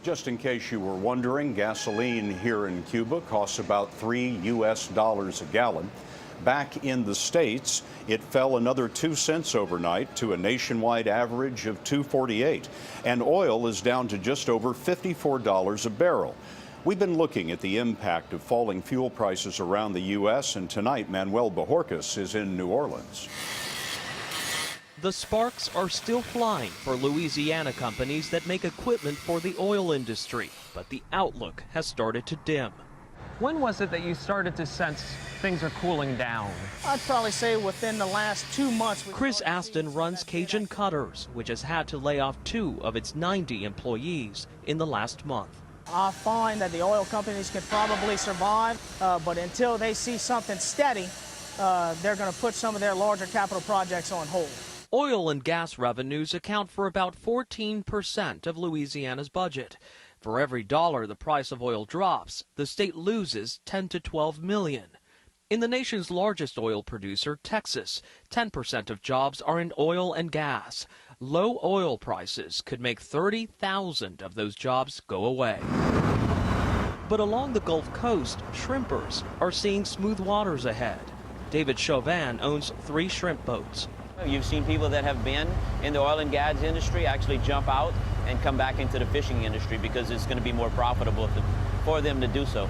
Just in case you were wondering, gasoline here in Cuba costs about $3 a gallon. Back in the States, it fell another 2 cents overnight to a nationwide average of $2.48, and oil is down to just over $54 a barrel. We've been looking at the impact of falling fuel prices around the U.S., and tonight Manuel Bojorquez is in New Orleans. The sparks are still flying for Louisiana companies that make equipment for the oil industry, but the outlook has started to dim. When was it that you started to sense things are cooling down? I'd probably say within the last 2 months. Chris Aston runs Cajun Cutters, which has had to lay off 2 of its 90 employees in the last month. I find that the oil companies can probably survive, but until they see something steady, they're going to put some of their larger capital projects on hold. Oil and gas revenues account for about 14% of Louisiana's budget. For every dollar the price of oil drops, the state loses 10 to 12 million. In the nation's largest oil producer, Texas, 10% of jobs are in oil and gas. Low oil prices could make 30,000 of those jobs go away. But along the Gulf Coast, shrimpers are seeing smooth waters ahead. David Chauvin owns 3 shrimp boats. You've seen people that have been in the oil and gas industry actually jump out and come back into the fishing industry because it's going to be more profitable for them to do so.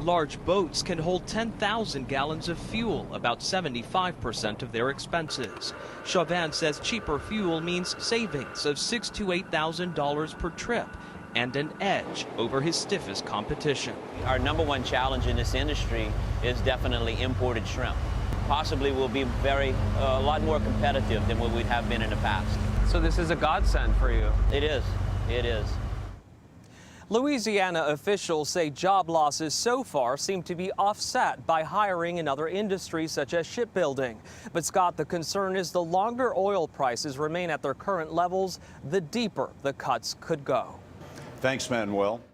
Large boats can hold 10,000 gallons of fuel, about 75% of their expenses. Chauvin says cheaper fuel means savings of $6,000 to $8,000 per trip and an edge over his stiffest competition. Our #1 challenge in this industry is definitely imported shrimp. Possibly will be a lot more competitive than what we have been in the past. So this is a godsend for you. It is. It is. Louisiana officials say job losses so far seem to be offset by hiring in other industries such as shipbuilding. But Scott, the concern is the longer oil prices remain at their current levels, the deeper the cuts could go. Thanks, Manuel.